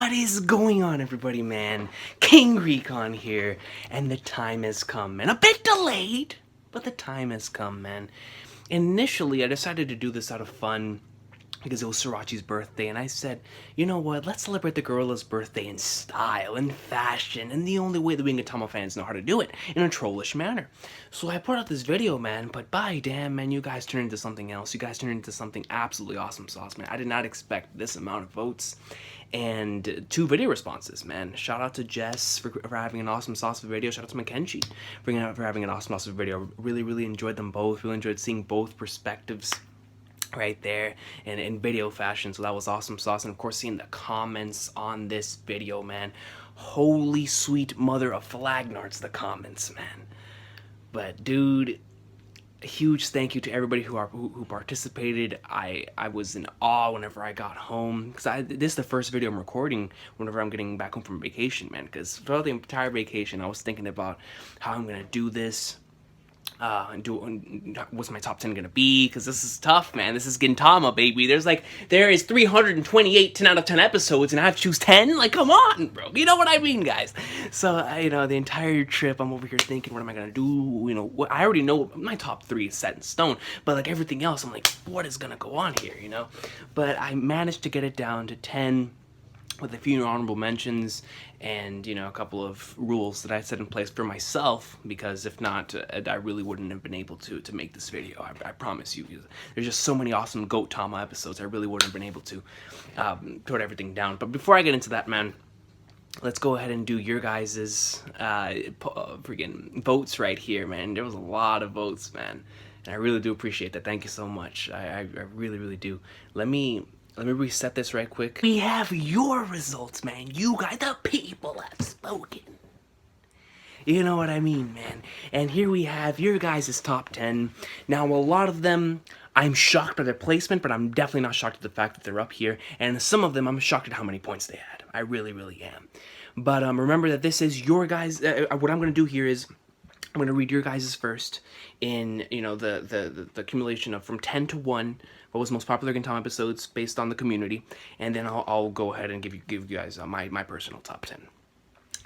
What is going on, everybody, man? King Recon here, and the time has come, man. A bit delayed, but the time has come, man. Initially, I decided to do this out of fun because it was Sriracha's birthday, and I said, you know what, let's celebrate the gorilla's birthday in style and fashion, and the only way that we Gintama fans know how to do it, in a trollish manner. So I put out this video, man, but by damn, man, you guys turned into something else. You guys turned into something absolutely awesome sauce, man. I did not expect this amount of votes, and 2 video responses, man. Shout out to Jess for having an awesome sauce video. Shout out to Mackenzie for having an awesome sauce video. Really enjoyed them both. Really enjoyed seeing both perspectives right there and in video fashion, so that was awesome sauce. And of course, seeing the comments on this video, man. Holy sweet mother of flagnards, the comments, man. But dude, a huge thank you to everybody who participated. I was in awe whenever I got home, because this is the first video I'm recording whenever I'm getting back home from vacation, man, because throughout the entire vacation I was thinking about how I'm gonna do this, and what's my top 10 gonna be, because this is tough, man. This is Gintama, baby. There is 328 10 out of 10 episodes, and I have to choose 10? Like, come on, bro. You know what I mean, guys? So, the entire trip, I'm over here thinking, what am I gonna do? I already know my top 3 is set in stone, but like everything else, I'm like, what is gonna go on here, But I managed to get it down to 10, with a few honorable mentions and, a couple of rules that I set in place for myself, because if not, I really wouldn't have been able to make this video. I promise you. There's just so many awesome Gintama episodes, I really wouldn't have been able to put everything down. But before I get into that, man, let's go ahead and do your guys's freaking votes right here, man. There was a lot of votes, man, and I really do appreciate that. Thank you so much. I really do. Let me reset this right quick. We have your results, man. You guys, the people have spoken. You know what I mean, man. And here we have your guys' top 10. Now, a lot of them, I'm shocked by their placement, but I'm definitely not shocked at the fact that they're up here. And some of them, I'm shocked at how many points they had. I really am. But remember that this is your guys. What I'm going to do here is I'm going to read your guys' first in, the accumulation of from 10 to 1. What was the most popular Gintama episodes based on the community, and then I'll go ahead and give you guys my personal top 10.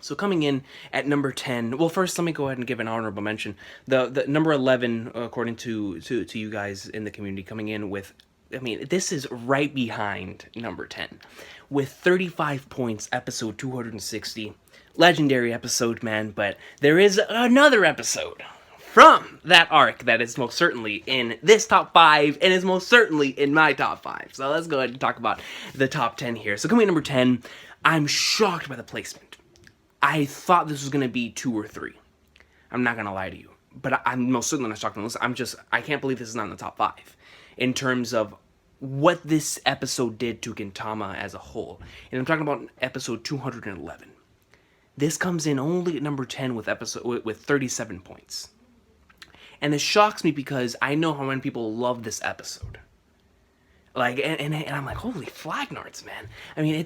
So coming in at number 10, well, first let me go ahead and give an honorable mention. The number 11, according to you guys in the community, coming in with, this is right behind number 10, with 35 points, episode 260, legendary episode, man. But there is another episode from that arc that is most certainly in this top 5 and is most certainly in my top 5. So let's go ahead and talk about the top 10 here. So coming in number 10, I'm shocked by the placement. I thought this was going to be 2 or 3. I'm not going to lie to you. But I'm most certainly not shocked on this. I can't believe this is not in the top 5 in terms of what this episode did to Gintama as a whole. And I'm talking about episode 211. This comes in only at number 10 with 37 points. And it shocks me because I know how many people love this episode. And I'm like, holy flagnards, man.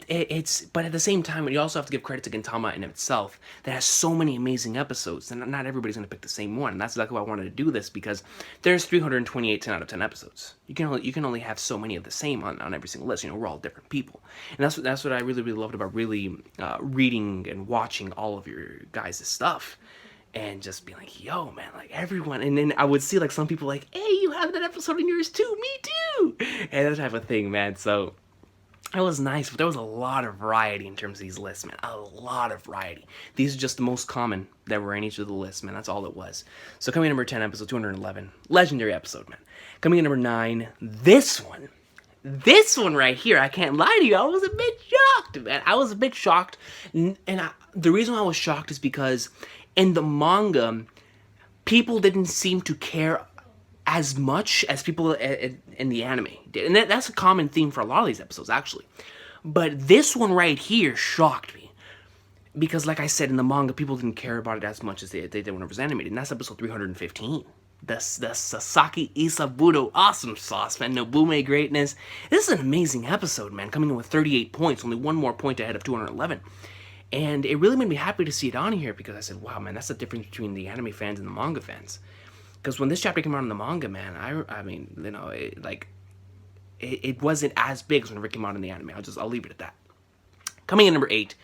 It's, but at the same time, you also have to give credit to Gintama in itself that has so many amazing episodes, and not everybody's going to pick the same one. And that's exactly why I wanted to do this, because there's 328 10 out of 10 episodes. You can only have so many of the same on every single list. We're all different people. And that's what I really loved about really reading and watching all of your guys' stuff. And just be like, yo, man, like everyone. And then I would see like some people like, hey, you have that episode in yours too. Me too. And that type of thing, man. So it was nice, but there was a lot of variety in terms of these lists, man. A lot of variety. These are just the most common that were in each of the lists, man. That's all it was. So coming in number 10, episode 211. Legendary episode, man. Coming in number 9, this one right here, I can't lie to you, I was a bit shocked, man. I was a bit shocked. And the reason why I was shocked is because in the manga, people didn't seem to care as much as people in the anime did. And that's a common theme for a lot of these episodes, actually. But this one right here shocked me. Because, like I said, in the manga, people didn't care about it as much as they did when it was animated. And that's episode 315. The Sasaki Isaburo awesome sauce, man. Nobume greatness. This is an amazing episode, man. Coming in with 38 points. Only one more point ahead of 211. And it really made me happy to see it on here, because I said, wow, man, that's the difference between the anime fans and the manga fans. Because when this chapter came out in the manga, man, it wasn't as big as when it came out in the anime. I'll leave it at that. Coming in number 8,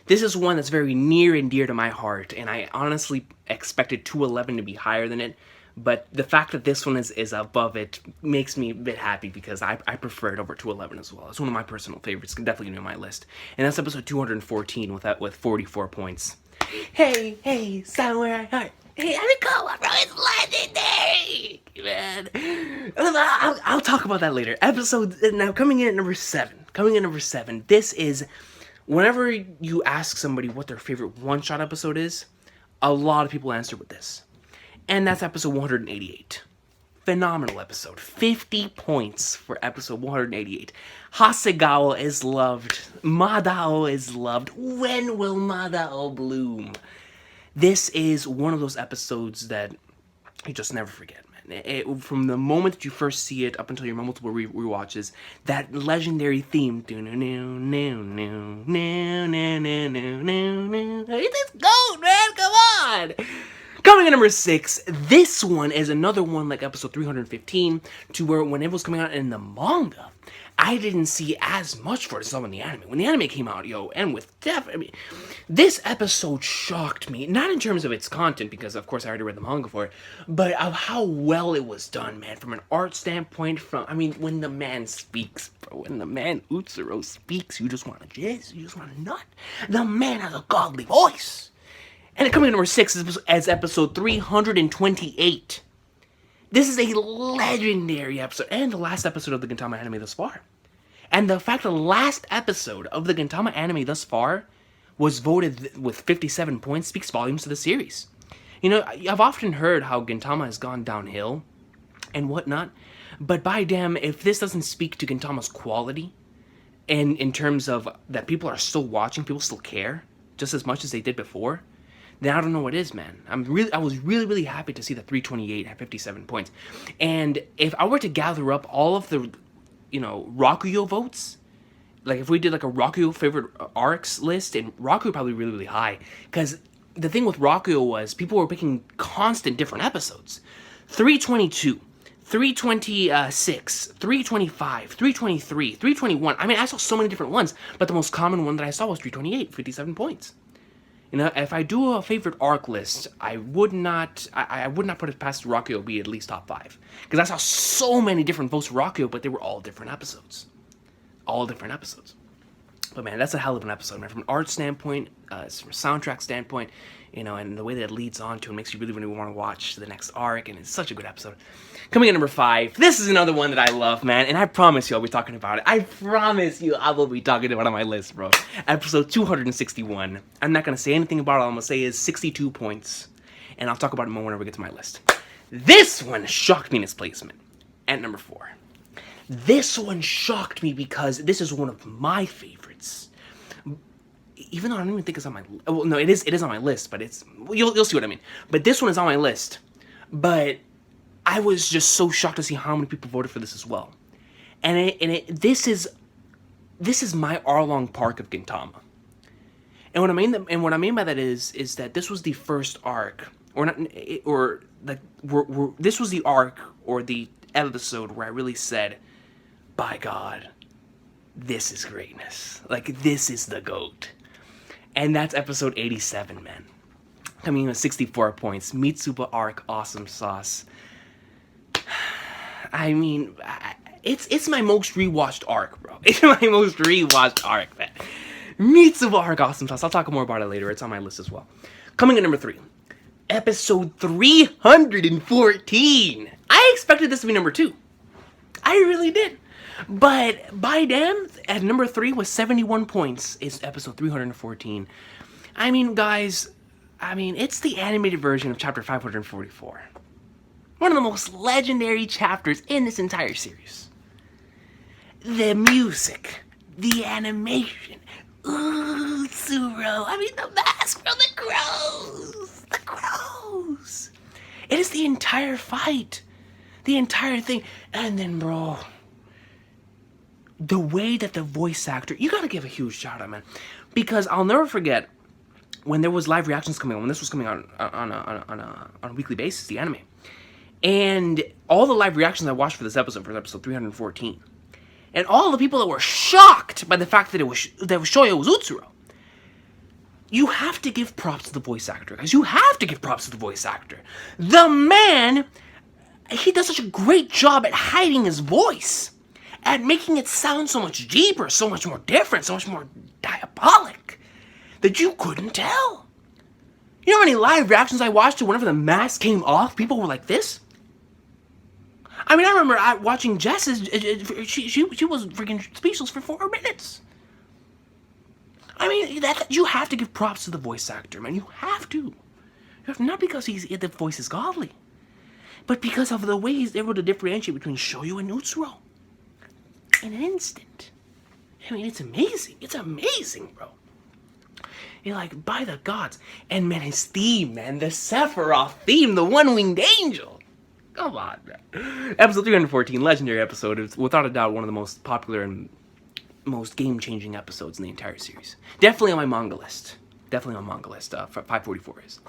this is one that's very near and dear to my heart, and I honestly expected 211 to be higher than it, but the fact that this one is above it makes me a bit happy because I prefer it over 211 as well. It's one of my personal favorites, definitely going to be on my list. And that's episode 214 with 44 points. Hey, somewhere I heart. Hey, let me go, bro. It's legendary, man. I'll talk about that later. Now coming in at number 7. This is, whenever you ask somebody what their favorite one-shot episode is, a lot of people answer with this. And that's episode 188. Phenomenal episode. 50 points for episode 188. Hasegawa is loved. Madao is loved. When will Madao bloom? This is one of those episodes that you just never forget, man. From the moment that you first see it up until your multiple rewatches, that legendary theme. Let's go, man. Come on. Coming in number 6, this one is another one like episode 315, to where when it was coming out in the manga, I didn't see as much for it as in the anime. When the anime came out, and with this episode shocked me. Not in terms of its content, because of course I already read the manga for it, but of how well it was done, man. From an art standpoint, when the man speaks, bro, when the man Utsuro speaks, you just want to jizz, you just want to nut. The man has a godly voice. And coming in number 6 is episode 328. This is a legendary episode, and the last episode of the Gintama anime thus far. And the fact that the last episode of the Gintama anime thus far was voted with 57 points speaks volumes to the series. I've often heard how Gintama has gone downhill and whatnot, but by damn, if this doesn't speak to Gintama's quality, and in terms of that people are still watching, people still care just as much as they did before, then I don't know what is, man. I was really happy to see the 328 at 57 points. And if I were to gather up all of the, Rakuyo votes, like if we did like a Rakuyo favorite arcs list, and Rakuyo probably really high, because the thing with Rakuyo was people were picking constant different episodes. 322, 326, 325, 323, 321. I mean, I saw so many different ones, but the most common one that I saw was 328, 57 points. If I do a favorite arc list, I would not put it past Rakuyo be at least top 5. Because I saw so many different votes for Rakuyo, but they were all different episodes. But man, that's a hell of an episode, man. From an art standpoint, from a soundtrack standpoint, and the way that it leads on to and makes you really want to watch the next arc, and it's such a good episode. Coming in number 5, this is another one that I love, man, and I promise you I'll be talking about it. I promise you I will be talking about it on my list, bro. Episode 261. I'm not going to say anything about it. All I'm going to say is 62 points, and I'll talk about it more whenever we get to my list. This one shocked me in its placement at number 4. This one shocked me because this is one of my favorites. Even though I don't even think it's on my... Well, no, it is on my list, but it's... You'll see what I mean. But this one is on my list. But I was just so shocked to see how many people voted for this as well. This is my Arlong Park of Gintama. And what I mean by that is that this was the first arc, this was the arc or the episode where I really said, by God, this is greatness. Like, this is the GOAT. And that's episode 87, man. Coming in with 64 points. Mitsuba arc, awesome sauce. I mean, it's my most rewatched arc, bro. It's my most rewatched arc, man. Mitsuba arc, awesome sauce. I'll talk more about it later. It's on my list as well. Coming in number 3. Episode 314. I expected this to be number 2. I really did. But by damn, at number 3 with 71 points is episode 314. I mean, guys, it's the animated version of chapter 544. One of the most legendary chapters in this entire series. The music, the animation, Utsuro, the mask from the crows. It is the entire fight, the entire thing, and then, bro, the way that the voice actor, you gotta give a huge shout out, man, because I'll never forget when there was live reactions coming on, when this was coming out on a weekly basis, the anime, and all the live reactions I watched for this episode 314, and all the people that were shocked by the fact that Shoyo was Utsuro. You have to give props to the voice actor, guys. You have to give props to the voice actor. The man, he does such a great job at hiding his voice, at making it sound so much deeper, so much more different, so much more diabolic, that you couldn't tell. You know how many live reactions I watched to whenever the mask came off, people were like this? I mean, I remember watching Jess's, she was freaking speechless for 4 minutes. I mean, you have to give props to the voice actor, man. You have to. Not because the voice is godly, but because of the way he's able to differentiate between Shoyo and Utsuro in an instant. I mean, it's amazing. It's amazing, bro. You're like, by the gods. And man, his theme, man, the Sephiroth theme, the one-winged angel. Come on, man. Episode 314, legendary episode. It's without a doubt one of the most popular and most game-changing episodes in the entire series. Definitely on my manga list. 544 is.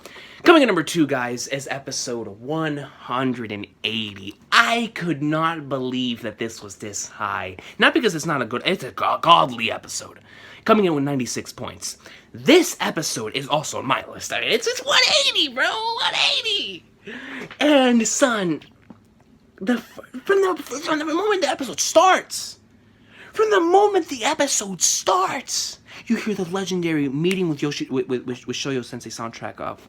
Coming at number 2, guys, is episode 180. I could not believe that this was this high. Not because it's a godly episode. Coming in with 96 points. This episode is also on my list. I mean, it's 180, bro, 180. And son, from the moment the episode starts, you hear the legendary meeting with Shoyo Sensei soundtrack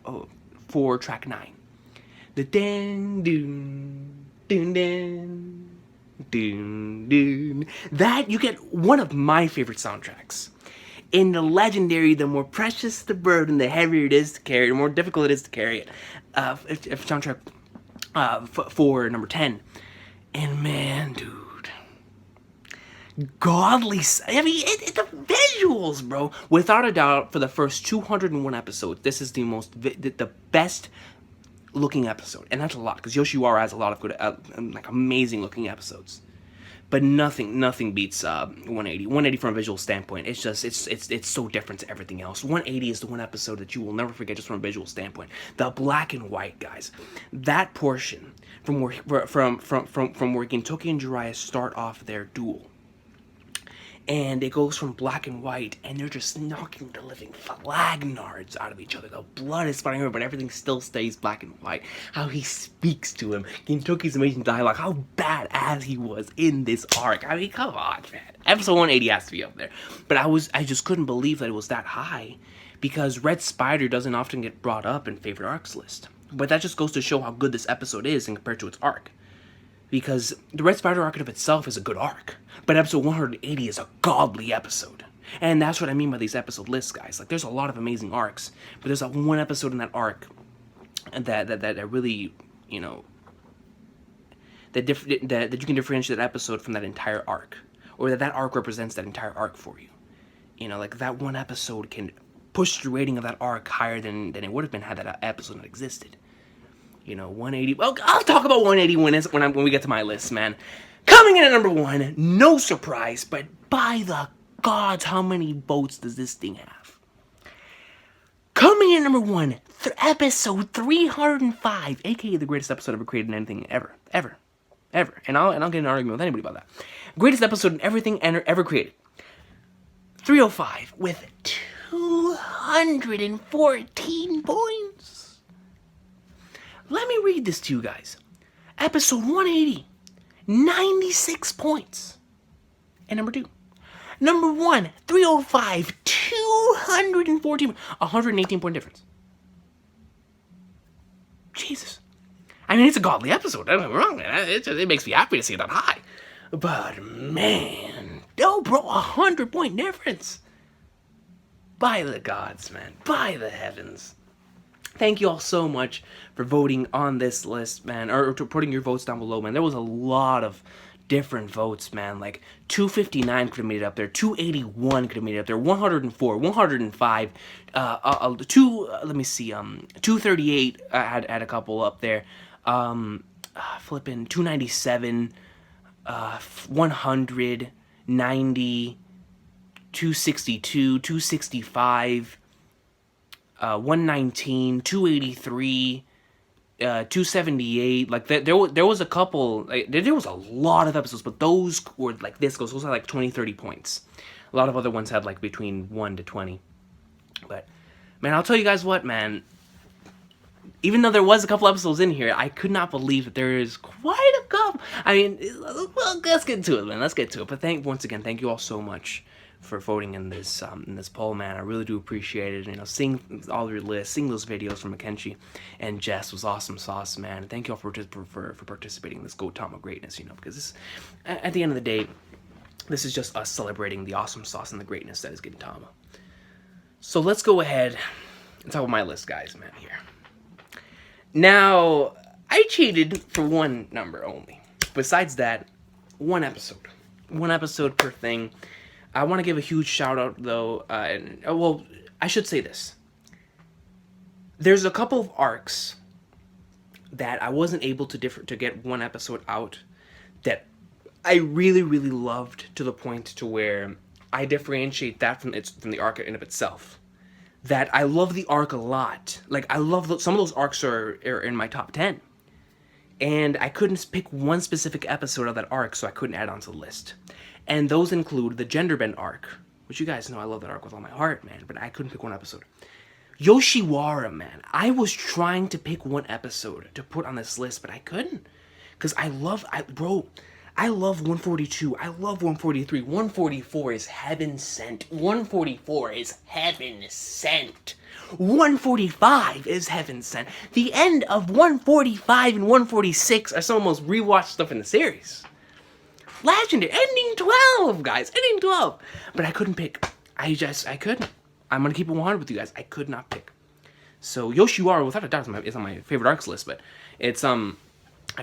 for track 9. The dun dun dun dun dun dun. That, you get one of my favorite soundtracks. In the legendary, the more precious the burden, the heavier it is to carry, the more difficult it is to carry it. If soundtrack for number 10. And man, dude. Godly, I mean, the visuals, bro. Without a doubt, for the first 201 episodes, this is the best looking episode, and that's a lot because Yoshiwara has a lot of good, amazing looking episodes. But nothing beats 180. 180 from a visual standpoint. It's just it's so different to everything else. 180 is the one episode that you will never forget just from a visual standpoint. The black and white, guys. That portion from where Gintoki and Jiraiya start off their duel. And it goes from black and white, and they're just knocking the living flagnards out of each other. The blood is spouting everywhere, but everything still stays black and white. How he speaks to him. Gintoki's amazing dialogue. How badass he was in this arc. I mean, come on, man. Episode 180 has to be up there. But I just couldn't believe that it was that high, because Red Spider doesn't often get brought up in favorite arcs list. But that just goes to show how good this episode is in compared to its arc. Because the Red Spider arc of itself is a good arc, but episode 180 is a godly episode. And that's what I mean by these episode lists, guys. Like, there's a lot of amazing arcs, but there's one episode in that arc that really, you know, that you can differentiate that episode from that entire arc, or that arc represents that entire arc for you. You know, like, that one episode can push the rating of that arc higher than it would have been had that episode not existed. You know, 180. Well, I'll talk about 180 when we get to my list, man. Coming in at number 1, no surprise, but by the gods, how many votes does this thing have? Coming in at number 1, episode 305, aka the greatest episode ever created in anything ever. And I'll get in an argument with anybody about that. Greatest episode in everything ever created. 305 with 214 points. Let me read this to you guys. Episode 180, 96 points. And number 2. Number 1, 305, 214, 118 point difference. Jesus. I mean, it's a godly episode. Don't get me wrong, man. It makes me happy to see that high. But, man. No, bro, 100 point difference. By the gods, man. By the heavens. Thank you all so much for voting on this list, man, or to putting your votes down below, man. There was a lot of different votes, man. Like, 259 could have made it up there, 281 could have made it up there, 104, 105, 238 had a couple up there, flipping 297, 100, 90, 262, 265, 119, 283, 278. Like there was a couple. Like, there was a lot of episodes, but those were like this goes. Those are like 20, 30 points. A lot of other ones had like between 1 to 20. But man, I'll tell you guys what, man. Even though there was a couple episodes in here, I could not believe that there is quite a couple. I mean, well, let's get to it, man. Let's get to it. But once again, thank you all so much for voting in this poll, man. I really do appreciate it. You know, seeing all your lists, seeing those videos from Mackenzie and Jess was awesome sauce, man. And thank you all for participating in this Gintama greatness. You know, because this, at the end of the day, this is just us celebrating the awesome sauce and the greatness that is Gintama. So let's go ahead and talk about my list, guys, man. Here. Now, I cheated for one number only. Besides that, one episode. One episode per thing. I want to give a huge shout out, though. Well, I should say this. There's a couple of arcs that I wasn't able to get one episode out that I really, really loved, to the point to where I differentiate that from the arc in of itself. That I love the arc a lot. Like, I love some of those arcs are in my top 10. And I couldn't pick one specific episode of that arc, so I couldn't add on to the list. And those include the gender bend arc, which you guys know I love that arc with all my heart, man, but I couldn't pick one episode. Yoshiwara, man. I was trying to pick one episode to put on this list, but I couldn't. Because I love 142. I love 143. 144 is heaven sent. 144 is heaven sent. 145 is heaven sent. The end of 145 and 146 are some of the most rewatched stuff in the series. Legendary. Ending 12, guys. Ending 12. But I couldn't pick. I couldn't. I'm going to keep it 100 with you guys. I could not pick. So Yoshiwara, without a doubt, is on my favorite arcs list, but it's, I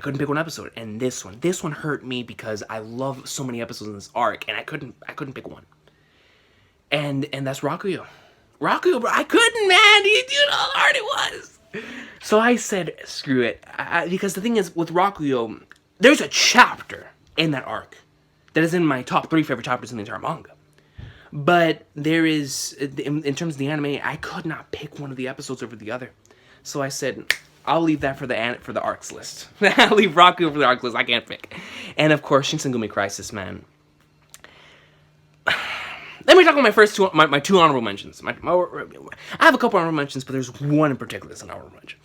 couldn't pick one episode. And this one hurt me because I love so many episodes in this arc, and I couldn't pick one. And that's Rakuyo. Rakuyo, bro, I couldn't, man. You know how hard it was. So I said, screw it. Because the thing is, with Rakuyo, there's a chapter in that arc that is in my top 3 favorite chapters in the entire manga. But there is, in terms of the anime, I could not pick one of the episodes over the other. So I said, I'll leave that for the arcs list. I'll leave Rakuyo for the arcs list. I can't pick. And of course, Shinsengumi Crisis, man. Let me talk about my two honorable mentions. I have a couple honorable mentions, but there's one in particular that's an honorable mention.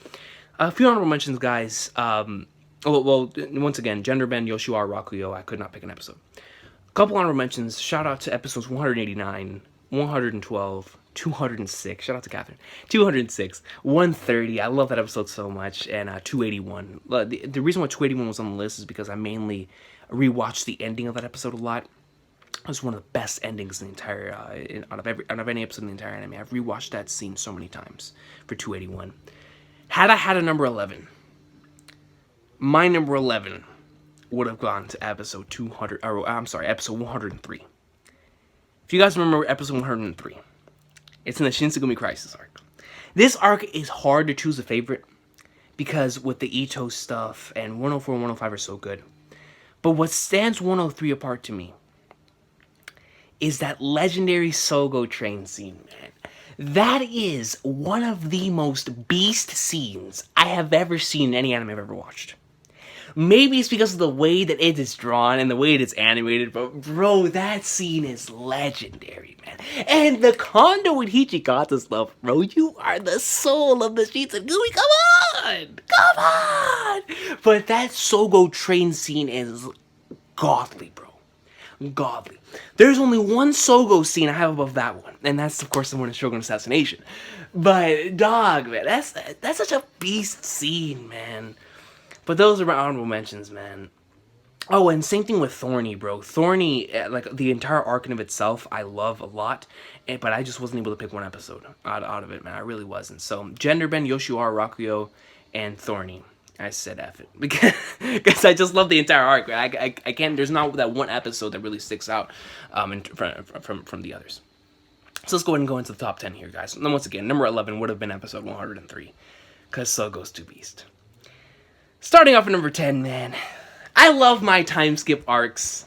A few honorable mentions, guys. Well, once again, Gender Bend, Yoshiwara, Rakuyo. I could not pick an episode. A couple honorable mentions. Shout out to episodes 189, 112, 206. Shout out to Catherine. 206, 130. I love that episode so much. And 281. The reason why 281 was on the list is because I mainly rewatched the ending of that episode a lot. It was one of the best endings in the entire out of any episode in the entire anime. I've rewatched that scene so many times for 281. Had I had a number 11, my number 11 would have gone to episode 103. If you guys remember episode 103, it's in the Shinsengumi Crisis arc. This arc is hard to choose a favorite because with the Ito stuff and 104 and 105 are so good. But what stands 103 apart to me is that legendary Sogo train scene, man. That is one of the most beast scenes I have ever seen in any anime I've ever watched. Maybe it's because of the way that it is drawn and the way it is animated, but bro, that scene is legendary, man. And the Kondo and Hichikata stuff, bro, you are the soul of the Shinsengumi, come on! Come on! But that Sogo train scene is godly, bro. Godly. There's only one Sogo scene I have above that one, and that's of course the one in Shogun Assassination. But dog, man, that's such a beast scene, man. But those are my honorable mentions, man. Oh, and same thing with Thorny, bro. Thorny, like the entire arc in of itself, I love a lot, but I just wasn't able to pick one episode out of it, man. I really wasn't. So Gender Bend, Yoshiwara, Rakuyo, and Thorny. I said F it because I just love the entire arc. I can't. There's not that one episode that really sticks out from the others. So let's go ahead and go into the top 10 here, guys. And then once again, number 11 would have been episode 103 because Sogo's too beast. Starting off at number 10, man. I love my time skip arcs,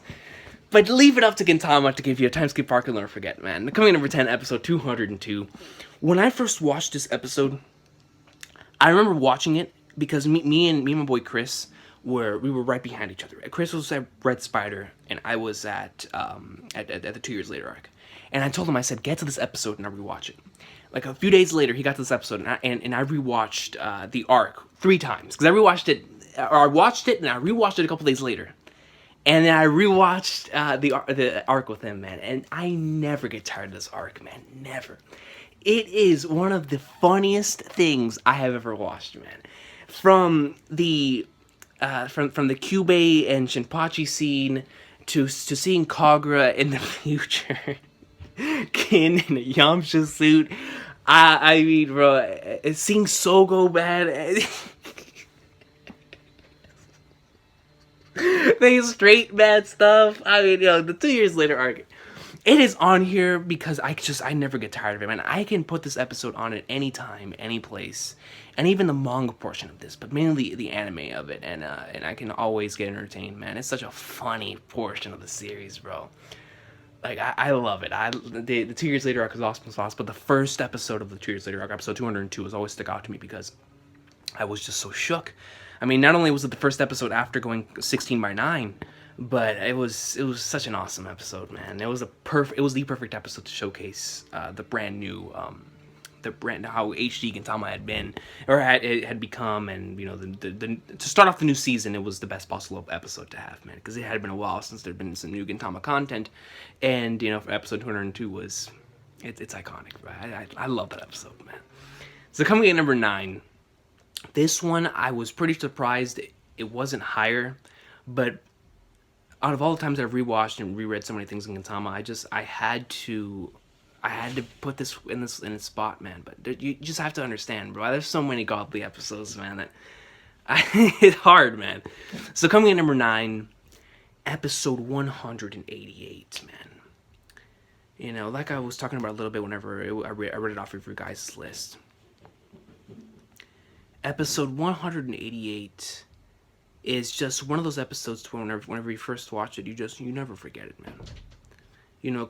but leave it up to Gintama to give you a time skip arc you'll never forget, man. Coming in number 10, episode 202. When I first watched this episode, I remember watching it. because me and my boy Chris we were right behind each other. Chris was at Red Spider, and I was at the 2 years later arc. And I told him, I said, get to this episode and I rewatch it. Like a few days later, he got to this episode, and I rewatched the arc 3 times because I rewatched it, or I watched it and I rewatched it a couple days later. And then I rewatched the arc with him, man. And I never get tired of this arc, man. Never. It is one of the funniest things I have ever watched, man. From the Kyubey and Shinpachi scene to seeing Kagura in the future, Kin in a Yamcha suit. I mean, bro, seeing Sogo, man. They straight bad stuff. I mean, the 2 years later arc. It is on here because I never get tired of it, man. I can put this episode on at any time, any place, and even the manga portion of this, but mainly the anime of it, and I can always get entertained, man. It's such a funny portion of the series, bro. Like, I love it. The 2 years later arc is awesome sauce, but the first episode of the 2 years later arc, episode 202, has always stuck out to me because I was just so shook. I mean, not only was it the first episode after going 16/9, but it was such an awesome episode, man. It was the perfect episode to showcase the brand new how HD Gintama had been, or had become, and to start off the new season, it was the best possible episode to have, man, because it had been a while since there'd been some new Gintama content, and for episode 202 it's iconic, right? I love that episode, man. So coming in number 9, this one I was pretty surprised it wasn't higher, but out of all the times I've rewatched and reread so many things in Gintama, I had to put this in this spot, man. But you just have to understand, bro. There's so many godly episodes, man, that it's hard, man. So coming in number 9, episode 188, man. Like I was talking about a little bit whenever I read it off of your guys' list. Episode 188 is just one of those episodes to whenever you first watch it, you never forget it, man.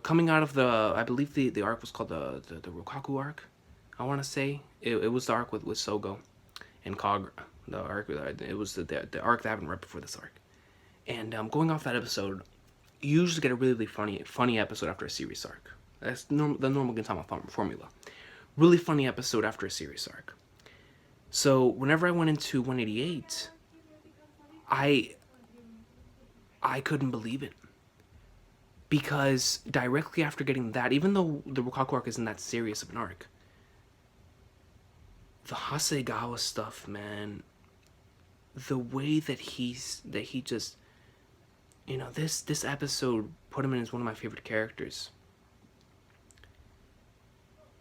Coming out of I believe the arc was called the Rokaku arc, I want to say. It was the arc with Sogo and Kagura. The arc, it was the arc that happened right before this arc. And going off that episode, you usually get a really funny episode after a series arc. That's the normal Gintama formula. Really funny episode after a series arc. So whenever I went into 188, I couldn't believe it. Because directly after getting that, even though the Rokaku arc isn't that serious of an arc, the Hasegawa stuff, man, the way that he just, this episode put him in as one of my favorite characters.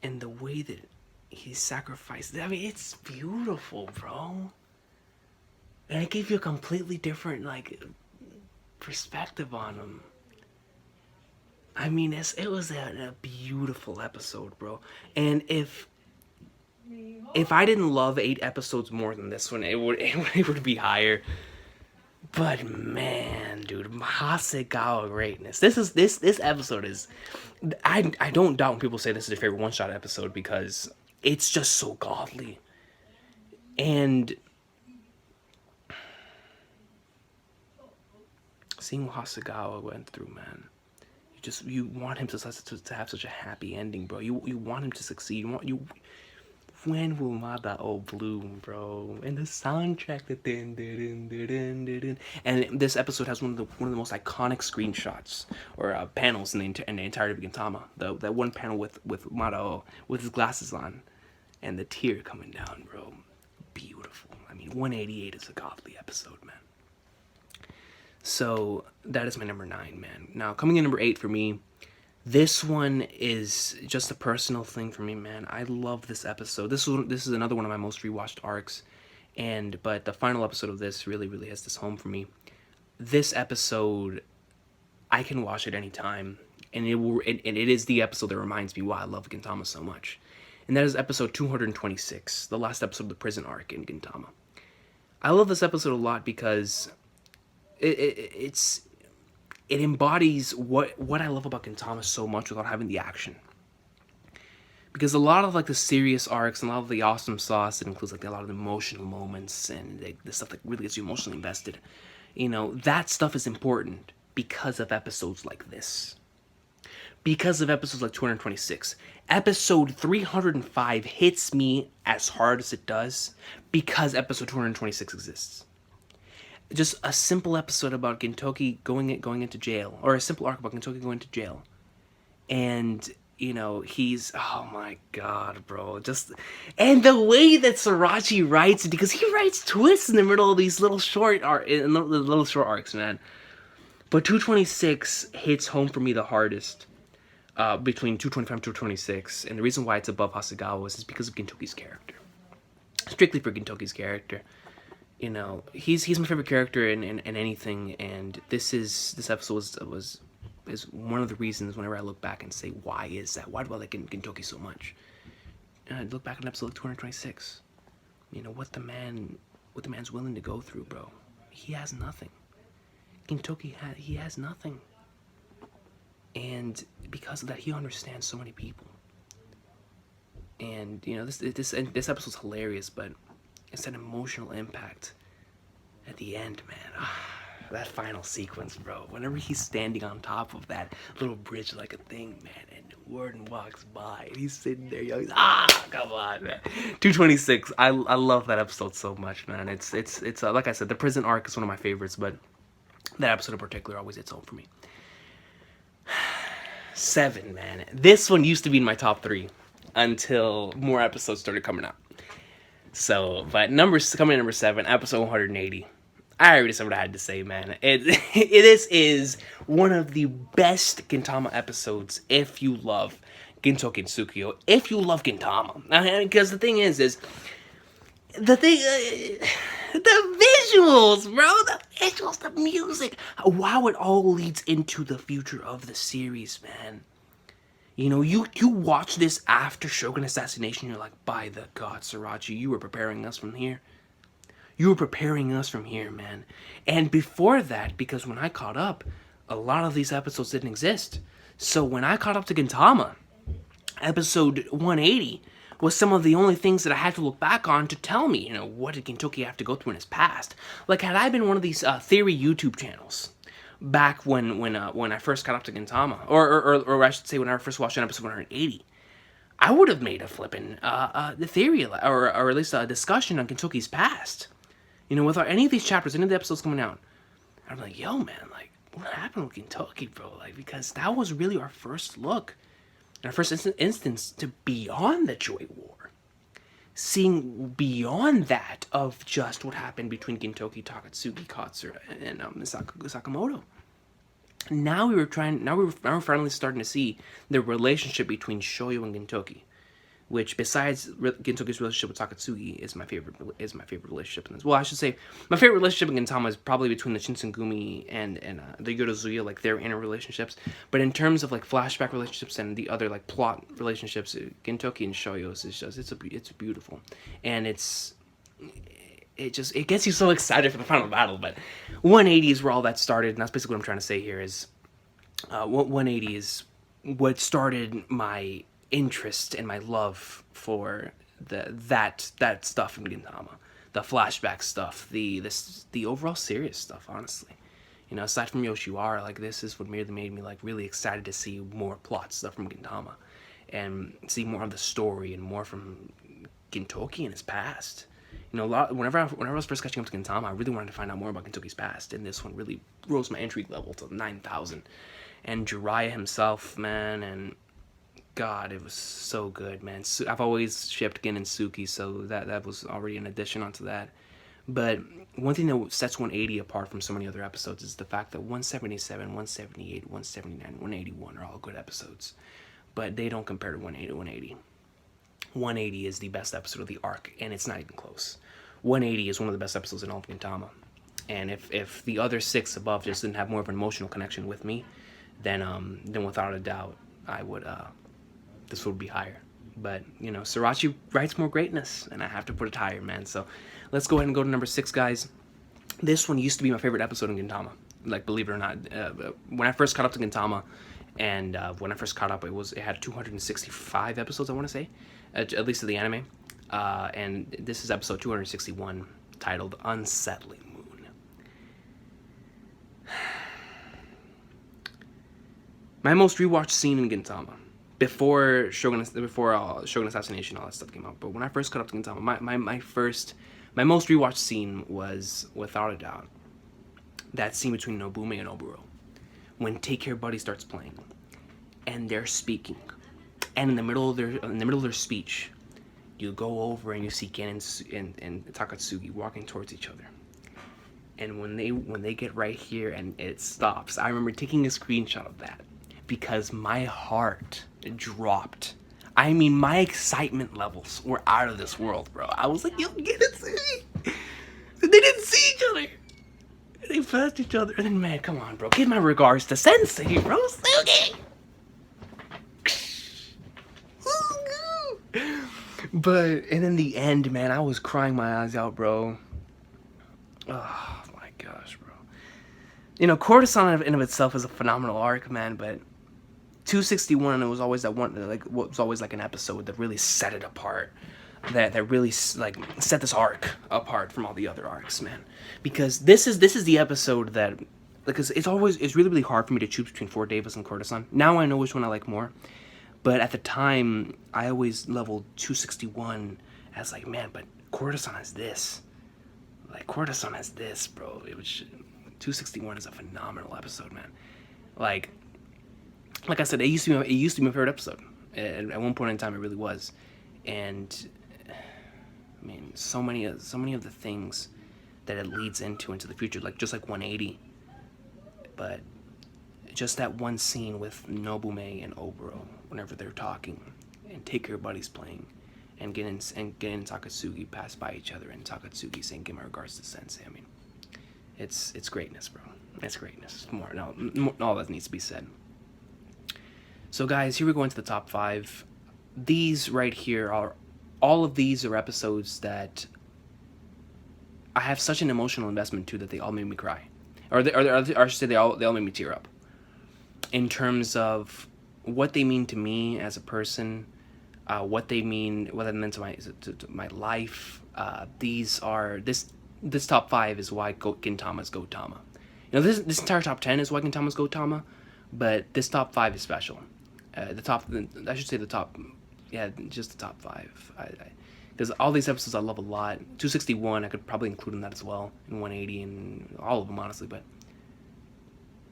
And the way that he sacrificed, I mean, it's beautiful, bro. And it gave you a completely different, perspective on him. I mean, it was a beautiful episode, bro. And if I didn't love 8 episodes more than this one, it would be higher. But man, dude, Hasegawa greatness. This episode is, I don't doubt when people say this is their favorite one-shot episode because it's just so godly. And seeing what Hasegawa went through, man. You want him to have such a happy ending, bro. You want him to succeed. When will Madao bloom, bro? And the soundtrack, and this episode has one of the most iconic screenshots or panels in the entirety of Gintama. That one panel with Madao with his glasses on, and the tear coming down, bro. Beautiful. I mean, 188 is a godly episode, man. So that is my number 9, man. Now coming in number 8 for me, this one is just a personal thing for me, man. I love this episode. This is another one of my most rewatched arcs, but the final episode of this really has this home for me. This episode, I can watch it anytime, and it is the episode that reminds me why I love Gintama so much, and that is episode 226, the last episode of the prison arc in Gintama. I love this episode a lot because it embodies what I love about Gintama so much without having the action. because a lot of like the serious arcs and a lot of the awesome sauce, it includes like a lot of the emotional moments and the stuff that really gets you emotionally invested. You know, that stuff is important because of episodes like this. Because of episodes like 226. Episode 305 hits me as hard as it does because episode 226 exists. Just a simple episode about Gintoki going into jail, or a simple arc about Gintoki going to jail. And, you know, he's, oh my god, bro, just, and the way that Sorachi writes, because he writes twists in the middle of these little short arcs, man. But 226 hits home for me the hardest. Between 225 and 226, and the reason why it's above Hasegawa's is because of Gintoki's character. Strictly for Gintoki's character, you know, he's my favorite character in anything, and this episode is one of the reasons whenever I look back and say, why is that? Why do I like Gintoki so much? And I look back at episode 226. You know what the man's willing to go through, bro. He has nothing. Gintoki he has nothing. And because of that, he understands so many people. And, you know, this episode's hilarious, but it's an emotional impact at the end, man. That final sequence, bro. Whenever he's standing on top of that little bridge like a thing, man, and Warden walks by, and he's sitting there, he's, come on, man. 226, I love that episode so much, man. It's like I said, the prison arc is one of my favorites, but that episode in particular always hits home for me. 7, man. This one used to be in my top 3 until more episodes started coming out. So, but coming in number 7, episode 180. I already said what I had to say, man. This is one of the best Gintama episodes if you love Gintoki and Tsukio. If you love Gintama. Because the thing is the visuals, bro, the visuals, the music, wow, it all leads into the future of the series, man. You know, you watch this after Shogun Assassination, you're like, by the god, Sorachi, you were preparing us from here. You were preparing us from here, man. And before that, because when I caught up, a lot of these episodes didn't exist. So when I caught up to Gintama, episode 180 was some of the only things that I had to look back on to tell me, you know, what did Gintoki have to go through in his past. Like, had I been one of these theory YouTube channels back when I first got up to Gintama, or I should say when I first watched an episode 180, I would have made a flippin' the theory, or at least a discussion on Gintoki's past. You know, without any of these chapters, any of the episodes coming out, I'm like, yo, man, like, what happened with Gintoki, bro? Like, because that was really our first look, our first instance to beyond the Joy War. Seeing beyond that of just what happened between Gintoki, Takatsuki, Katsura, and Sakamoto. Now we're finally starting to see the relationship between Shoyo and Gintoki, which besides Gintoki's relationship with Takatsuki is my favorite relationship in this. Well, I should say my favorite relationship in Gintama is probably between the Shinsengumi and the Yorozuya, like their inner relationships. But in terms of like flashback relationships and the other like plot relationships, Gintoki and Shoyo's is just it's beautiful, and it gets you so excited for the final battle. But 180 is where all that started, and that's basically what I'm trying to say here is 180 is what started my interest and my love for that stuff in Gintama, the flashback stuff, the overall serious stuff. Honestly, you know, aside from Yoshiwara, like this is what really made me like really excited to see more plot stuff from Gintama, and see more of the story and more from Gintoki and his past. You know, whenever I was first catching up to Gintama, I really wanted to find out more about Gintoki's past, and this one really rose my intrigue level to 9,000. And Jiraiya himself, man, and God, it was so good, man. I've always shipped Gin and Suki, so that was already an addition onto that. But one thing that sets 180 apart from so many other episodes is the fact that 177, 178, 179, 181 are all good episodes. But they don't compare to 180. 180 is the best episode of the arc, and it's not even close. 180 is one of the best episodes in all of Gintama. And if the other 6 above just didn't have more of an emotional connection with me, then without a doubt, I would this would be higher. But, you know, Sorachi writes more greatness, and I have to put it higher, man. So let's go ahead and go to number 6, guys. This one used to be my favorite episode in Gintama. Like, believe it or not, when I first caught up to Gintama, And when I first caught up, it had 265 episodes, I want to say, at least of the anime. And this is episode 261, titled Unsettling Moon. My most rewatched scene in Gintama, before Shogun Assassination, all that stuff came out. But when I first caught up to Gintama, my most rewatched scene was, without a doubt, that scene between Nobume and Oburo, when Take Care Buddy starts playing, and they're speaking, and in the middle of their speech, you go over and you see Gen and Takatsugi walking towards each other. And when they get right here and it stops, I remember taking a screenshot of that because my heart dropped. I mean, my excitement levels were out of this world, bro. I was like, yo, get it, see? They didn't see each other. They passed each other. And then, man, come on, bro. Give my regards to Sensei, bro. Sugi! But, and in the end, man, I was crying my eyes out, bro. Oh, my gosh, bro. You know, Courtesan in and of itself is a phenomenal arc, man, but 261, it was always that one, like, was always like an episode that really set it apart. That really, like, set this arc apart from all the other arcs, man. Because this is the episode that, because it's really, really hard for me to choose between Fort Davis and Courtesan. Now I know which one I like more. But at the time, I always leveled 261 as like, man, but Courtesan has this. Like, Courtesan has this, bro. It was 261 is a phenomenal episode, man. Like I said, it used to be my favorite episode. At one point in time, it really was. And I mean, so many of the things that it leads into the future, like just like 180. But just that one scene with Nobume and Oburo, whenever they're talking, and Take Care Buddy's playing, and Gen and Takatsugi pass by each other, and Takatsugi saying, "Give my regards to Sensei." I mean, it's greatness, bro. It's greatness. All that needs to be said. So, guys, here we go into the top 5. These right here all of these are episodes that I have such an emotional investment to that they all made me cry, or I should say they all made me tear up. In terms of what they mean to me as a person, what they mean to my life. This top 5 is why Gintama's Gotama. You know, this entire top 10 is why Gintama's Gotama, but this top 5 is special. Just the top 5. Because all these episodes I love a lot. 261, I could probably include in that as well, and 180, and all of them, honestly, but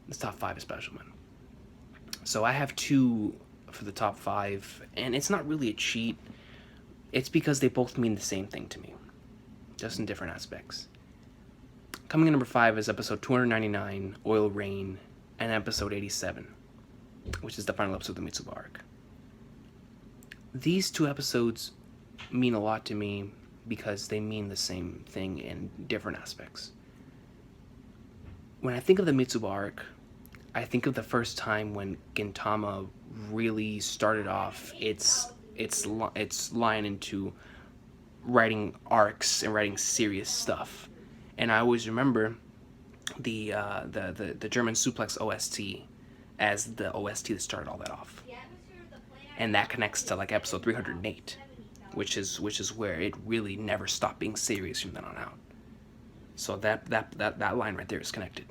this top 5 is special, man. So I have 2 for the top 5, and it's not really a cheat. It's because they both mean the same thing to me, just in different aspects. Coming in number 5 is episode 299, Oil Rain, and episode 87, which is the final episode of the Mitsuba arc. These 2 episodes mean a lot to me because they mean the same thing in different aspects. When I think of the Mitsuba arc, I think of the first time when Gintama really started off its line into writing arcs and writing serious stuff. And I always remember the German Suplex OST as the OST that started all that off. And that connects to like episode 308, which is where it really never stopped being serious from then on out. So that line right there is connected.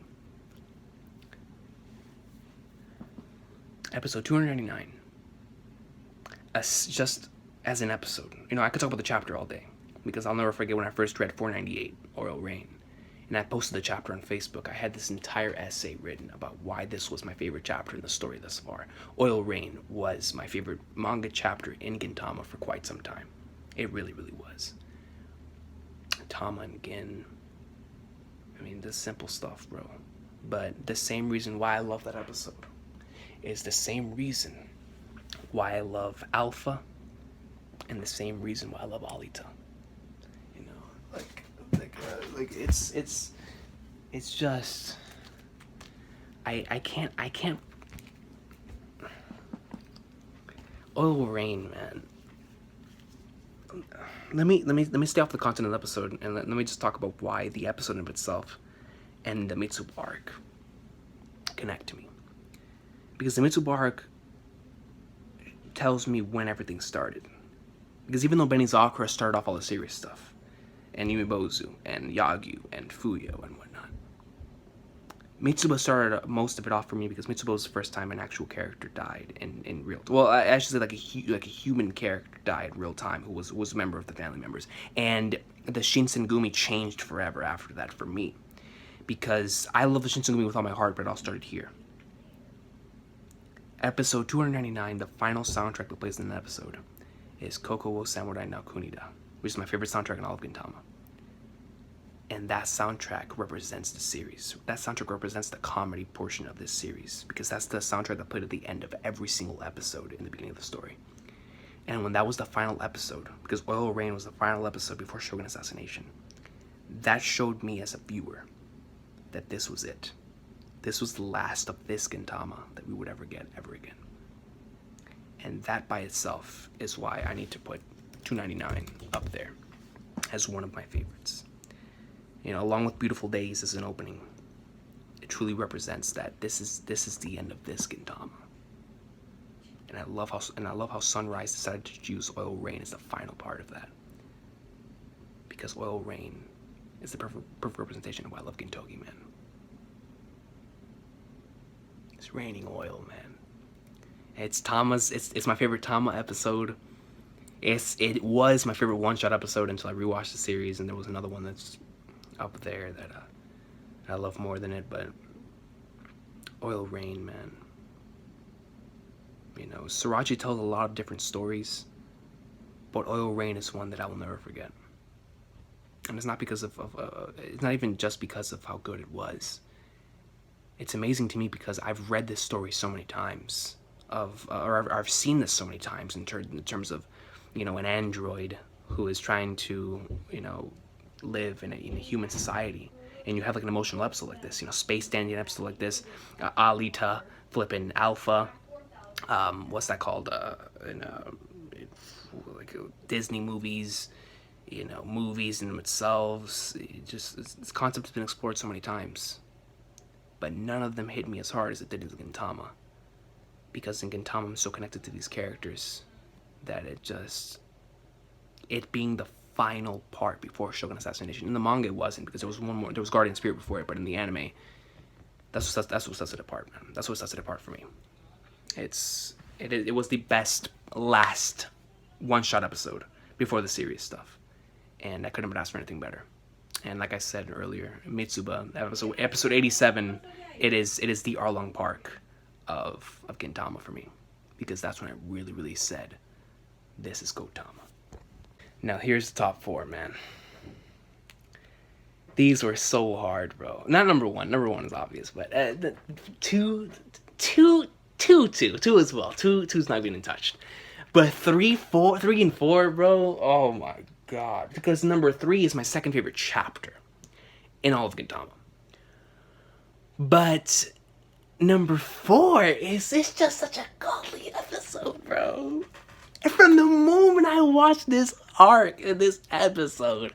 Episode 299. Just as an episode. You know, I could talk about the chapter all day, because I'll never forget when I first read 498, Oil Rain. And I posted the chapter on Facebook. I had this entire essay written about why this was my favorite chapter in the story thus far. Oil Rain was my favorite manga chapter in Gintama for quite some time. It really, really was. Tama and Gin. I mean, this simple stuff, bro. But the same reason why I love that episode is the same reason why I love Alpha, and the same reason why I love Alita. You know, like it's just I can't. Oil Rain, man. Let me stay off the content of the episode, and let me just talk about why the episode of itself and the Mitsuba arc connect to me. Because the Mitsuba arc tells me when everything started. Because even though Benizakura started off all the serious stuff, and Yumibozu, and Yagyu, and Fuyo, and whatnot, Mitsuba started most of it off for me because Mitsuba was the first time an actual character died in real time. Well, I should say like a human character died in real time who was a member of the family members. And the Shinsengumi changed forever after that for me. Because I love the Shinsengumi with all my heart, but it all started here. Episode 299, the final soundtrack that plays in the episode, is Koko wo Samurai no Kunida, which is my favorite soundtrack in all of Gintama. And that soundtrack represents the series. That soundtrack represents the comedy portion of this series, because that's the soundtrack that played at the end of every single episode in the beginning of the story. And when that was the final episode, because Oil Rain was the final episode before Shogun Assassination, that showed me as a viewer that this was it. This was the last of this Gintama that we would ever get ever again. And that by itself is why I need to put 299 up there as one of my favorites. You know, along with Beautiful Days as an opening, it truly represents that this is the end of this Gintama. And I love how Sunrise decided to choose Oil Rain as the final part of that. Because Oil Rain is the perfect representation of why I love Gintoki, man. It's raining oil, man. It's my favorite Tama episode. It was my favorite one-shot episode until I rewatched the series, and there was another one that's up there that I love more than it, but Oil Rain, man. You know, Sriracha tells a lot of different stories, but Oil Rain is one that I will never forget. And it's not because it's not even just because of how good it was. It's amazing to me because I've read this story so many times, or I've seen this so many times in terms of, you know, an android who is trying to, you know, live in a human society, and you have like an emotional episode like this, you know, Space Dandy episode like this, Alita flipping Alpha, what's that called, like Disney movies, you know, movies in themselves. This concept has been explored so many times, but none of them hit me as hard as it did in Gintama, because in Gintama I'm so connected to these characters that it being the final part before Shogun Assassination. In the manga it wasn't, because there was one more, there was Guardian Spirit before it, but in the anime, that's what sets it apart, man. That's what sets it apart for me. It was the best last one-shot episode before the serious stuff, and I couldn't have asked for anything better. And like I said earlier, Mitsuba, episode 87, it is the Arlong Park of Gintama for me, because that's when I really, really said, this is Gotama. Now here's the top 4, man. These were so hard, bro. Not number 1. Number 1 is obvious, but two as well. Two's not being touched. But 3 and 4, bro. Oh my god. Because number 3 is my second favorite chapter in all of Gintama. But number 4 it's just such a godly episode, bro. And from the moment I watched this arc in this episode,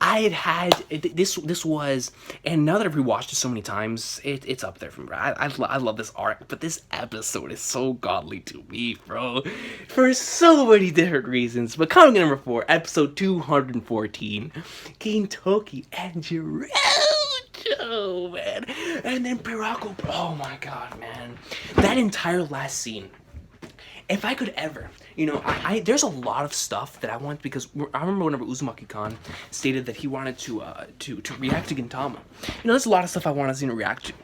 this was, and now that I've rewatched it so many times, it's up there for me, bro. I love this arc, but this episode is so godly to me, bro, for so many different reasons. But coming in number 4, episode 214, Gintoki and Jirojo, man, and then Pirako, bro. Oh my god, man, that entire last scene. If I could ever, you know, there's a lot of stuff that I want, because I remember whenever Uzumaki-kan stated that he wanted to react to Gintama. You know, there's a lot of stuff I want to see him react to.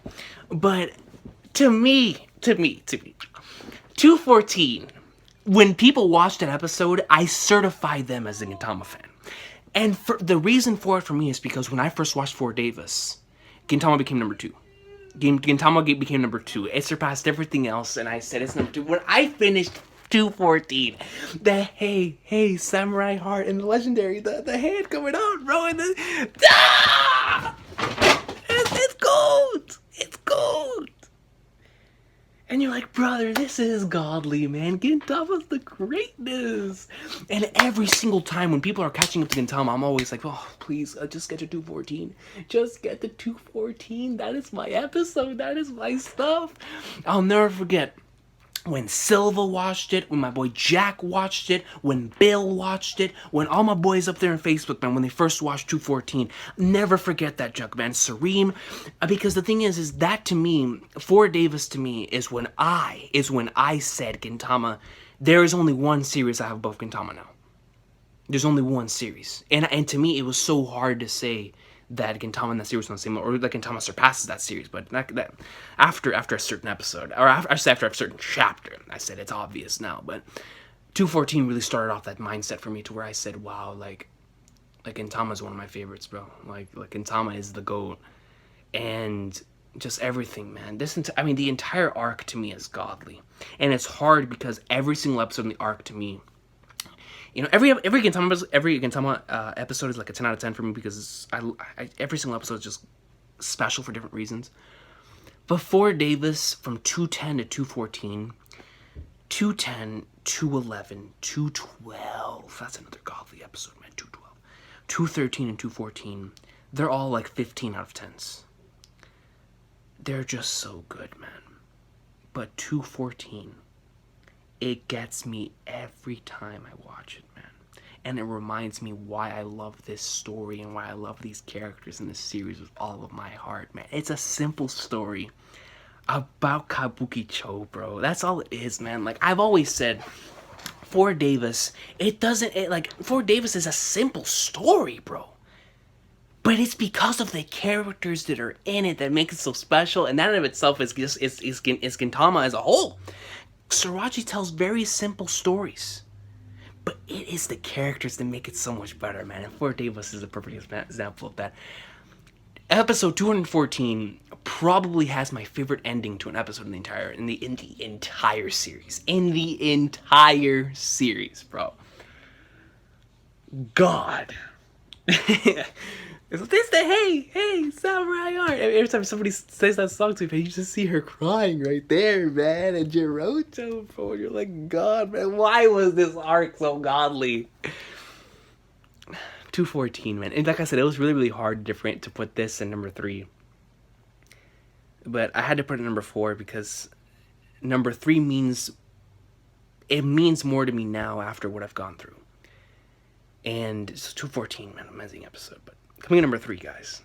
But to me, 214, when people watch that episode, I certify them as a Gintama fan. And the reason for it for me is because when I first watched Fort Davis, Gintama became number 2. Gintama became number 2. It surpassed everything else, and I said it's number 2. When I finished 214, the hey samurai heart and the legendary, the head coming out, bro, and it's gold. It's gold. And you're like, brother, this is godly, man. Gintama's the greatness. And every single time when people are catching up to Gintama, I'm always like, oh, please, just get to 214. Just get to 214. That is my episode. That is my stuff. I'll never forget when Silva watched it, when my boy Jack watched it, when Bill watched it, when all my boys up there on Facebook, man, when they first watched 214, never forget that junk, man. Serene, because the thing is that to me, For Davis to me is when I said Gintama, there is only one series I have above Gintama now. There's only one series, and to me it was so hard to say that Gintama and that series on the same level, or that Gintama surpasses that series. But that after a certain episode, or after a certain chapter, I said it's obvious now. But 214 really started off that mindset for me to where I said, wow, like Gintama is one of my favorites, bro. Like Gintama is the GOAT, and just everything, man. The entire arc to me is godly, and it's hard because every single episode in the arc to me. Every Gintama episode is like a 10 out of 10 for me because every single episode is just special for different reasons. Before Davis, from 210 to 214, 210, 211, 212, that's another godly episode, man, 212. 213 and 214, they're all like 15 out of 10s. They're just so good, man. But 214... it gets me every time I watch it, man. And it reminds me why I love this story and why I love these characters in this series with all of my heart, man. It's a simple story about Kabukicho, bro. That's all it is, man. Like, I've always said, For Davis, For Davis is a simple story, bro. But it's because of the characters that are in it that make it so special, and that in of itself is Gintama as a whole. Sorachi tells very simple stories, but it is the characters that make it so much better, man. And For Davis is a perfect example of that. Episode 214 probably has my favorite ending to an episode in the entire series. In the entire series, bro. God. This the hey samurai art. Every time somebody says that song to me, you just see her crying right there, man. And Jirocho, bro, you're like, God, man, why was this arc so godly? 214, man, and like I said, it was really, really hard to put this in number 3, but I had to put it in number 4 because number 3 means more to me now after what I've gone through. And it's 214, man, amazing episode. But coming in number 3, guys,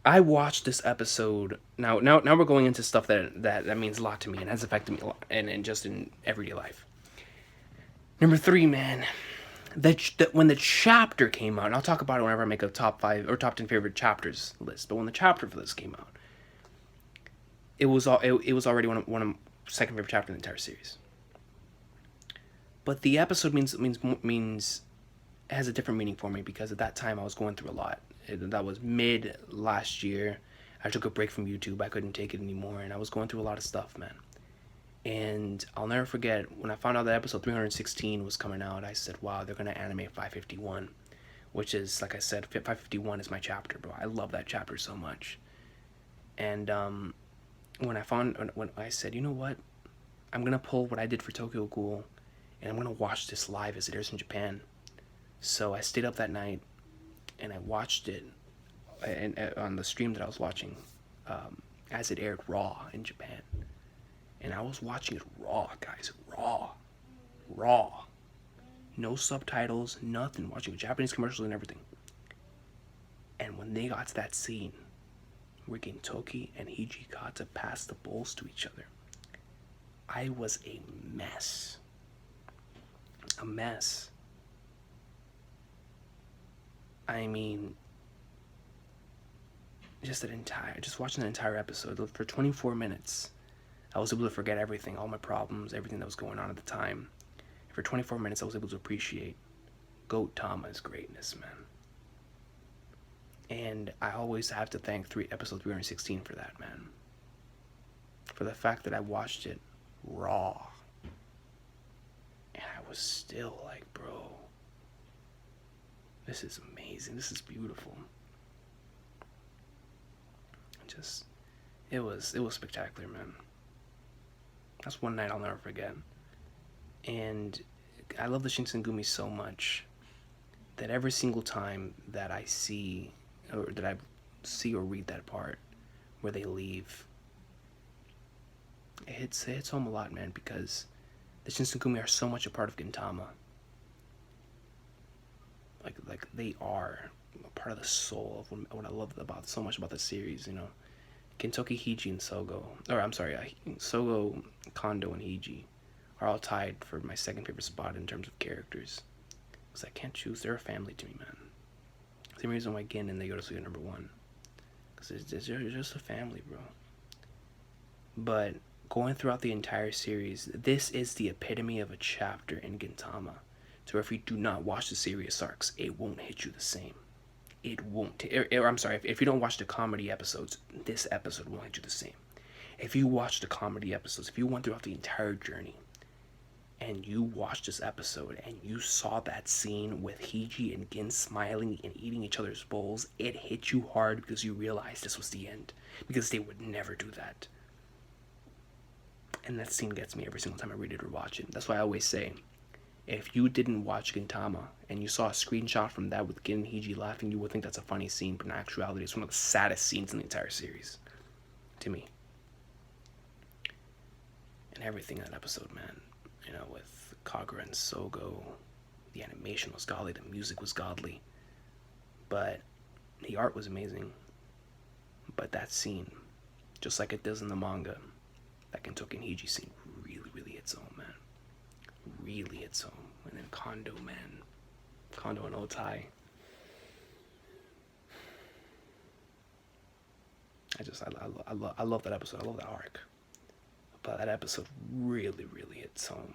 I watched this episode. Now we're going into stuff that means a lot to me and has affected me a lot, and just in everyday life. Number 3, man, when the chapter came out, and I'll talk about it whenever I make a top 5 or top 10 favorite chapters list. But when the chapter for this came out, it was already one of my second favorite chapter in the entire series. But the episode means has a different meaning for me because at that time I was going through a lot. That was mid last year. I took a break from YouTube. I couldn't take it anymore, and I was going through a lot of stuff, man. And I'll never forget when I found out that episode 316 was coming out. I said, "Wow, they're gonna animate 551," which is, like I said, 551 is my chapter, bro. I love that chapter so much. And when I said, you know what, I'm gonna pull what I did for Tokyo Ghoul, and I'm gonna watch this live as it airs in Japan. So I stayed up that night and I watched it on the stream that I was watching as it aired raw in Japan. And I was watching it raw, guys. Raw. No subtitles, nothing. Watching Japanese commercials and everything. And when they got to that scene where Gintoki and Hijikata passed the bowls to each other, I was a mess. I mean, just watching the entire episode for 24 minutes, I was able to forget everything, all my problems, everything that was going on at the time. For 24 minutes, I was able to appreciate Goat Tama's greatness, man. And I always have to thank episode 316 for that, man. For the fact that I watched it raw. And I was still like, bro, this is amazing. This is beautiful. It was spectacular, man. That's one night I'll never forget. And I love the Shinsengumi so much that every single time that I see or read that part where they leave, it hits home a lot, man, because the Shinsengumi are so much a part of Gintama. Like they are a part of the soul of what I love about so much about the series, you know. Gintoki, Hiji, and Sogo, or I'm sorry, Sogo, Kondo, and Hiji are all tied for my second favorite spot in terms of characters. Because I can't choose, they're a family to me, man. Same reason why Gin and the Yorosuya are #1. Because they're just a family, bro. But going throughout the entire series, this is the epitome of a chapter in Gintama. So if you do not watch the serious arcs, it won't hit you the same. It won't. I'm sorry, if you don't watch the comedy episodes, this episode won't hit you the same. If you watch the comedy episodes, if you went throughout the entire journey, and you watched this episode, and you saw that scene with Hiji and Gin smiling and eating each other's bowls, it hit you hard because you realized this was the end. Because they would never do that. And that scene gets me every single time I read it or watch it. That's why I always say, if you didn't watch Gintama and you saw a screenshot from that with Gin and Hiji laughing, you would think that's a funny scene, but in actuality, it's one of the saddest scenes in the entire series. To me. And everything in that episode, man. You know, with Kagura and Sogo, the animation was godly, the music was godly. But the art was amazing. But that scene, just like it does in the manga, that Gintoki and Hiji scene really, really hits home, man. Really hits home. And then Kondo, man. Kondo and Otai. I love that episode. I love that arc. But that episode really, really hits home.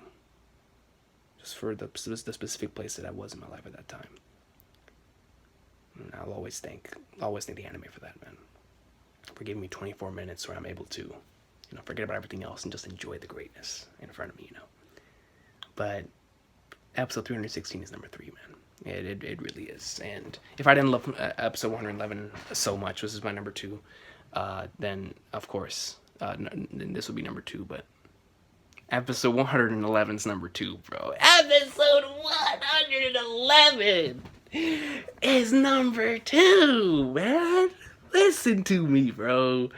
Just for the specific place that I was in my life at that time. And I'll always thank the anime for that, man. For giving me 24 minutes where I'm able to, you know, forget about everything else and just enjoy the greatness in front of me, you know. But episode 316 is number 3, man. It really is. And if I didn't love episode 111 so much, this is my number 2, then of course, this would be number 2, but episode 111 is number 2, bro. Episode 111 is number 2, man. Listen to me, bro.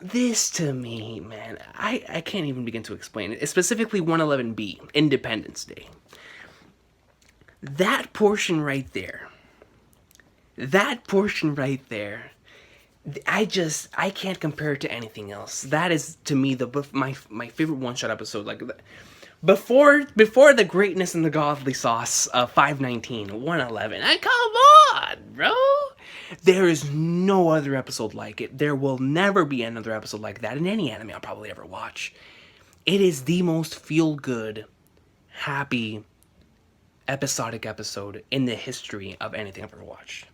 This to me, man, I can't even begin to explain it. It's specifically 111B, Independence Day. That portion right there, I can't compare it to anything else. That is, to me, my favorite one-shot episode. Like, before the greatness and the godly sauce of 519, 111. Come on, bro. There is no other episode like it. There will never be another episode like that in any anime I'll probably ever watch. It is the most feel-good, happy, episodic episode in the history of anything I've ever watched.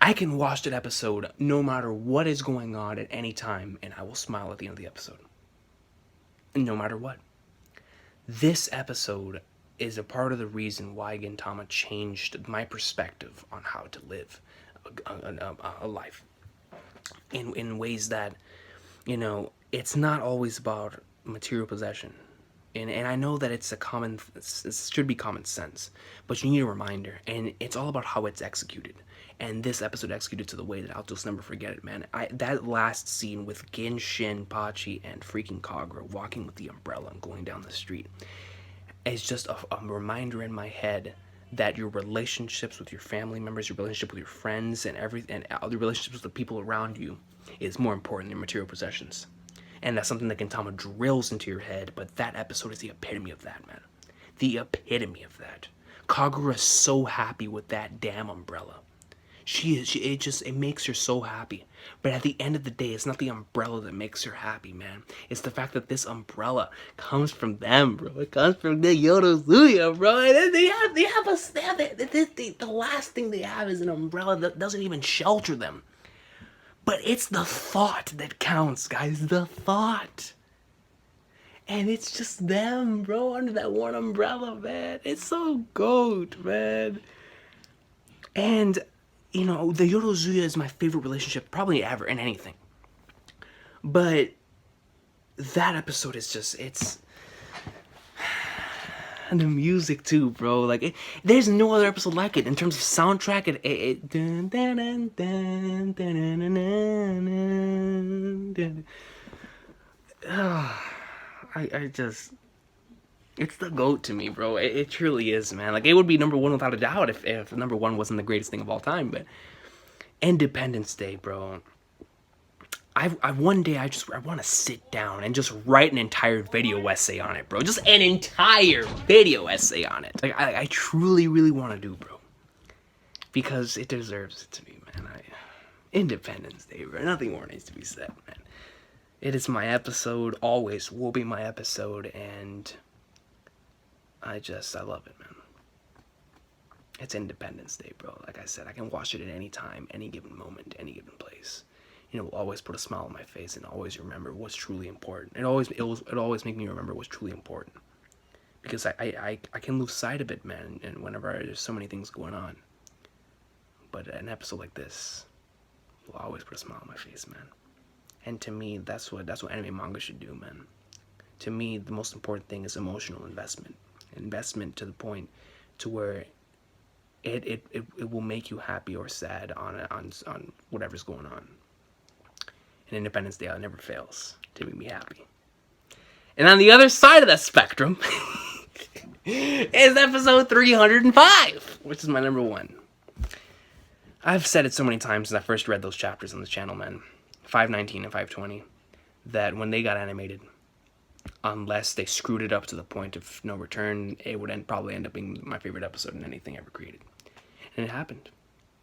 I can watch that episode no matter what is going on at any time, and I will smile at the end of the episode. No matter what. This episode is a part of the reason why Gintama changed my perspective on how to live a life. In ways that, you know, it's not always about material possession. And I know that it should be common sense, but you need a reminder, and it's all about how it's executed. And this episode executed to the way that I'll just never forget it, man. That last scene with Gin, Shin, Pachi, and freaking Kagura walking with the umbrella and going down the street is just a reminder in my head that your relationships with your family members, your relationship with your friends, and all the relationships with the people around you is more important than material possessions. And that's something that Gintama drills into your head, but that episode is the epitome of that, man. The epitome of that. Kagura is so happy with that damn umbrella. It makes her so happy. But at the end of the day, it's not the umbrella that makes her happy, man. It's the fact that this umbrella comes from them, bro. It comes from the Yorosuya, bro. And then the last thing they have is an umbrella that doesn't even shelter them. But it's the thought that counts, guys. The thought. And it's just them, bro, under that one umbrella, man. It's so goat, man. And, you know, the Yorosuya is my favorite relationship probably ever in anything. But that episode is just, it's... And the music too, bro. Like, there's no other episode like it in terms of soundtrack. I just, it's the GOAT to me, bro. It truly is, man. Like, it would be number one without a doubt if number one wasn't the greatest thing of all time. But Independence Day, bro. I one day I want to sit down and just write an entire video essay on it, bro. Just an entire video essay on it. Like, I truly, really want to do, bro. Because it deserves it to me, man. Independence Day, bro. Nothing more needs to be said, man. It is my episode, always will be my episode, and I love it, man. It's Independence Day, bro. Like I said, I can watch it at any time, any given moment, any given place. You know, always put a smile on my face and always remember what's truly important. It always make me remember what's truly important. Because I can lose sight of it, man, and whenever there's so many things going on. But an episode like this will always put a smile on my face, man. And to me, that's what anime manga should do, man. To me, the most important thing is emotional investment. Investment to the point to where it will make you happy or sad on whatever's going on. And Independence Day never fails to make me happy. And on the other side of that spectrum is episode 305, which is my number one. I've said it so many times since I first read those chapters on the channel, man. 519 and 520, that when they got animated, unless they screwed it up to the point of no return, it would probably end up being my favorite episode in anything ever created. And it happened.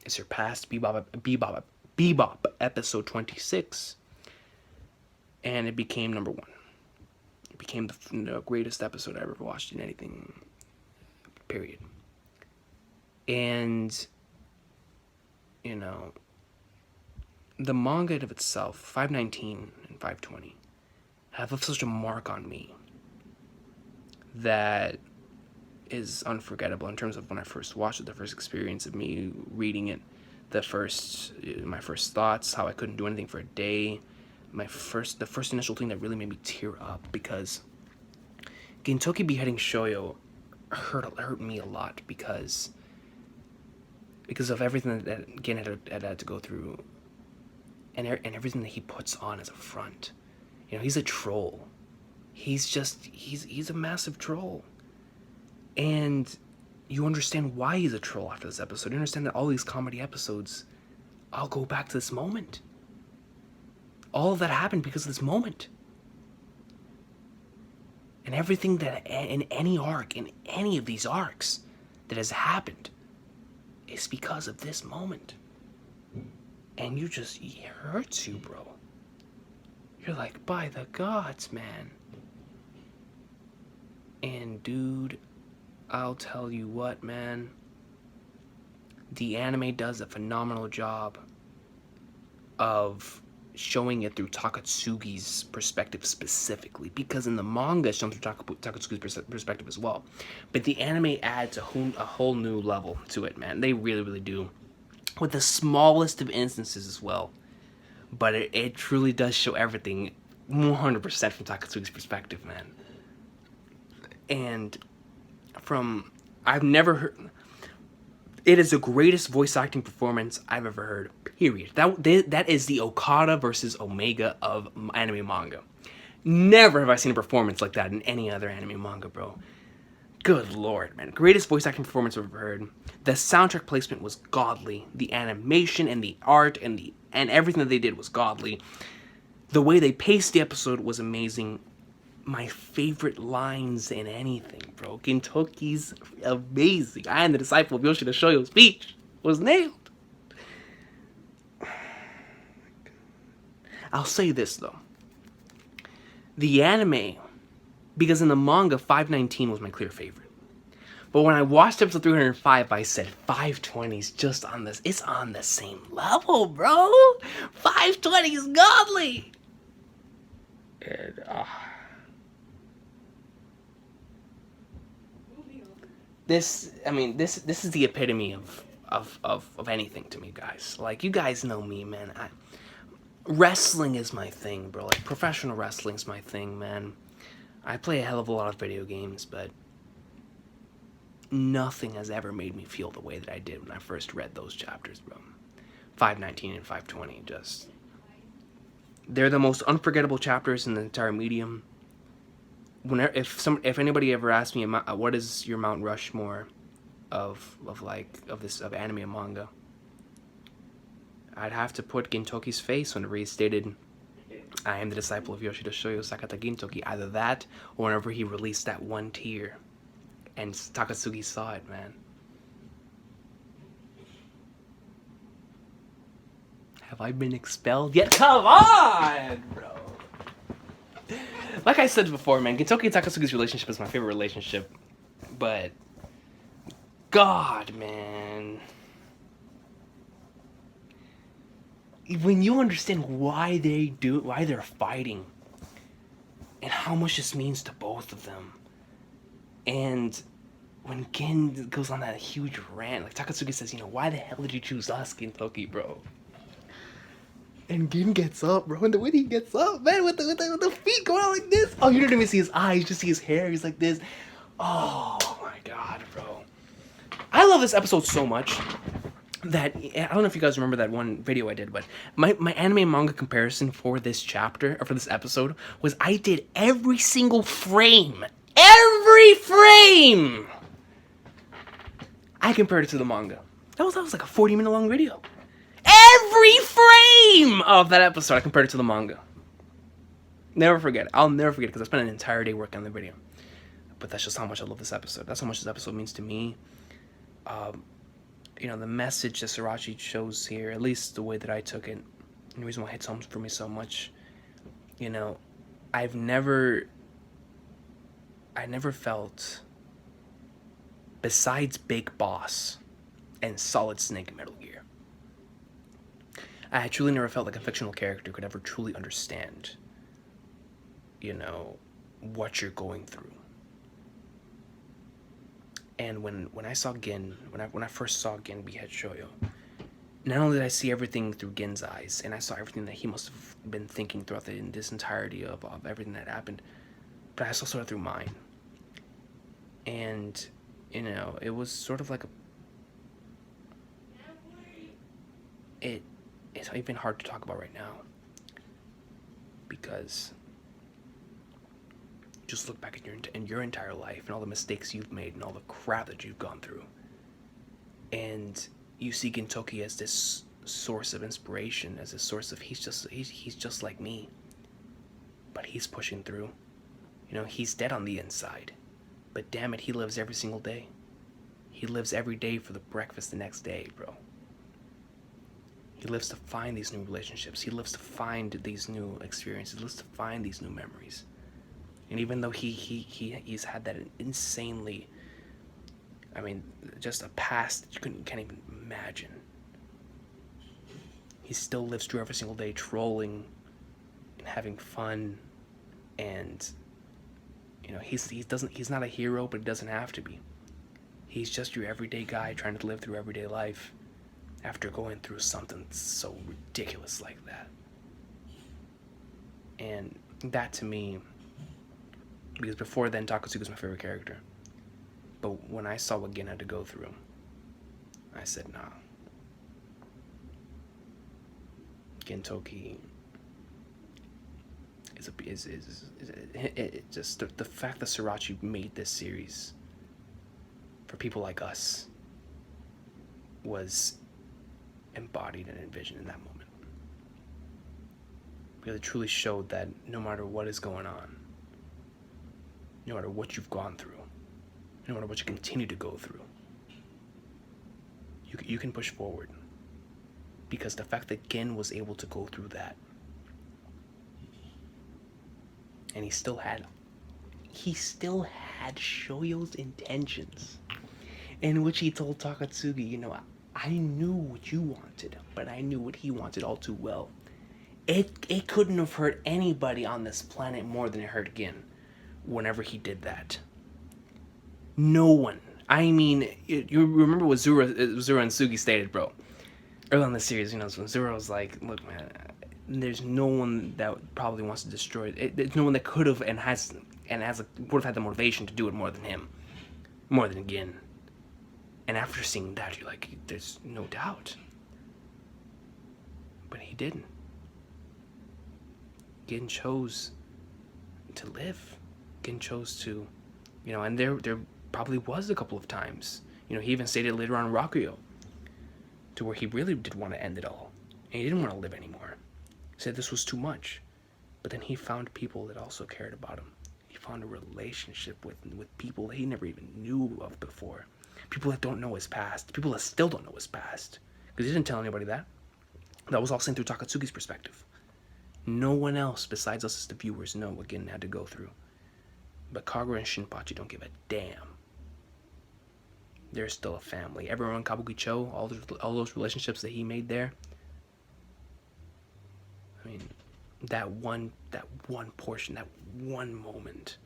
It surpassed Bebop episode 26, and it became number one. It became the greatest episode I ever watched in anything, period. And, you know, the manga of itself, 519 and 520, have left such a mark on me that is unforgettable in terms of when I first watched it, the first experience of me reading it, my first thoughts, how I couldn't do anything for a day, the first initial thing that really made me tear up, because Gintoki beheading Shoyo hurt me a lot because of everything that Gin had to go through, and everything that he puts on as a front. You know, he's a troll. He's a massive troll. And you understand why he's a troll after this episode. You understand that all these comedy episodes all go back to this moment. All of that happened because of this moment. And everything that in any arc, in any of these arcs that has happened is because of this moment. And it hurts you, bro. You're like, by the gods, man. And dude, I'll tell you what, man. The anime does a phenomenal job of showing it through Takatsugi's perspective specifically, because in the manga it's shown through Takatsugi's perspective as well. But the anime adds a whole new level to it, man. They really, really do. With the smallest of instances as well. But it truly does show everything 100% from Takatsugi's perspective, man. And I've never heard... It is the greatest voice acting performance I've ever heard, period. That is the Okada versus Omega of anime manga. Never have I seen a performance like that in any other anime manga, bro. Good lord, man. Greatest voice acting performance I've ever heard. The soundtrack placement was godly. The animation and the art and everything that they did was godly. The way they paced the episode was amazing. My favorite lines in anything, bro. Gintoki's amazing. I am the disciple of Yoshida Shoyo's speech was nailed. I'll say this, though. The anime, because in the manga, 519 was my clear favorite. But when I watched episode 305, I said 520's just on this. It's on the same level, bro. 520 is godly. And, This is the epitome of anything to me, guys. Like, you guys know me, man. Wrestling is my thing, bro. Like, professional wrestling's my thing, man. I play a hell of a lot of video games, but nothing has ever made me feel the way that I did when I first read those chapters, bro. 519 and 520, just They're the most unforgettable chapters in the entire medium. Whenever, if anybody ever asks me what is your Mount Rushmore of anime and manga, I'd have to put Gintoki's face whenever he stated, "I am the disciple of Yoshida Shoyo Sakata Gintoki." Either that, or whenever he released that one tear, and Takatsuki saw it, man. Have I been expelled yet? Come on, bro. Like I said before, man, Gintoki and Takatsuki's relationship is my favorite relationship. But, God, man. When you understand why they're fighting, and how much this means to both of them, and when Gin goes on that huge rant, like Takatsuki says, why the hell did you choose us, Gintoki, bro? And Gin gets up, bro, and the way he gets up, man, with the feet going out like this. Oh, you don't even see his eyes, you just see his hair. He's like this. Oh, my God, bro. I love this episode so much that, I don't know if you guys remember that one video I did, but my anime and manga comparison for this chapter, or for this episode, was I did every single frame. Every frame! I compared it to the manga. That was like a 40-minute long video. Every frame of that episode, I compared it to the manga. Never forget it. I'll never forget it because I spent an entire day working on the video. But that's just how much I love this episode. That's how much this episode means to me. The message that Sorachi shows here, at least the way that I took it, and the reason why it hits home for me so much, I never felt, besides Big Boss and Solid Snake in Metal Gear, I had truly never felt like a fictional character could ever truly understand, what you're going through. And when I saw Gin, when I first saw Gin behead Shoyo, not only did I see everything through Gin's eyes, and I saw everything that he must have been thinking throughout this entirety of everything that happened, but I also saw it through mine. And, it was sort of like it's even hard to talk about right now, because just look back at your entire life and all the mistakes you've made and all the crap that you've gone through, and you see Gintoki as this source of inspiration, as a source of he's just like me, but he's pushing through. He's dead on the inside, but damn it, he lives every single day. He lives every day for the breakfast the next day, bro. He lives to find these new relationships. He lives to find these new experiences. He lives to find these new memories. And even though he's had that insanely, just a past that you can't even imagine, he still lives through every single day trolling and having fun, and he's not a hero, but he doesn't have to be. He's just your everyday guy trying to live through everyday life after going through something so ridiculous like that. And that, to me, because before then Takatsuki was my favorite character, but when I saw what Gin had to go through, I said, nah. Gintoki is just the fact that Sorachi made this series for people like us was embodied and envisioned in that moment. Because it truly showed that no matter what is going on, no matter what you've gone through, no matter what you continue to go through, you can push forward. Because the fact that Gin was able to go through that, and he still had Shoyo's intentions, in which he told Takatsuki, I knew what you wanted, but I knew what he wanted all too well. It couldn't have hurt anybody on this planet more than it hurt Gin whenever he did that. No one. You remember what Zura and Sugi stated, bro. Early on the series, when Zura was like, look, man, there's no one that probably wants to destroy it. There's no one that could have and would have had the motivation to do it more than him. More than Gin. And after seeing that, you're like, there's no doubt. But he didn't. Gin chose to live. Gin chose to, and there probably was a couple of times. He even stated later on in Rakuyo, to where he really did want to end it all. And he didn't want to live anymore. He said this was too much. But then he found people that also cared about him. He found a relationship with people that he never even knew of before. People that don't know his past. People that still don't know his past. Because he didn't tell anybody that. That was all seen through Takatsuki's perspective. No one else besides us as the viewers know what Gin had to go through. But Kagura and Shinpachi don't give a damn. They're still a family. Everyone in Kabukicho, all those relationships that he made there. I mean, that one portion, that one moment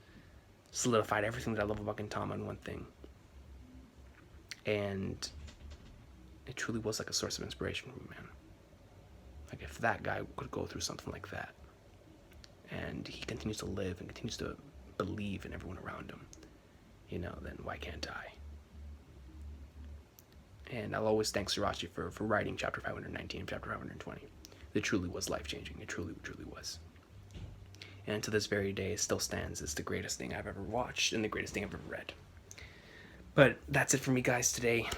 solidified everything that I love about Gintama in one thing. And it truly was like a source of inspiration for me, man. Like, if that guy could go through something like that, and he continues to live and continues to believe in everyone around him, then why can't I? And I'll always thank Sirachi for writing chapter 519 and chapter 520. It truly was life-changing. It truly, truly was. And to this very day, it still stands as the greatest thing I've ever watched and the greatest thing I've ever read. But that's it for me, guys, today.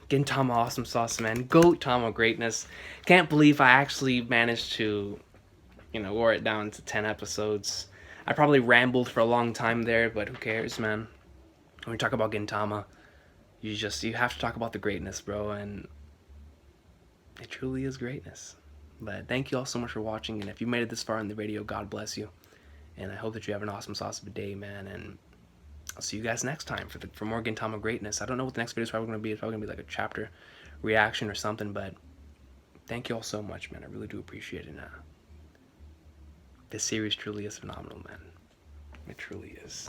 Gintama awesome sauce, man. Goat-tama greatness. Can't believe I actually managed to, wore it down to 10 episodes. I probably rambled for a long time there, but who cares, man? When we talk about Gintama, you have to talk about the greatness, bro, and it truly is greatness. But thank you all so much for watching, and if you made it this far in the video, God bless you. And I hope that you have an awesome sauce of a day, man, and I'll see you guys next time for more Gintama greatness. I don't know what the next video is probably going to be. It's probably going to be like a chapter reaction or something, but thank you all so much, man. I really do appreciate it. This series truly is phenomenal, man. It truly is.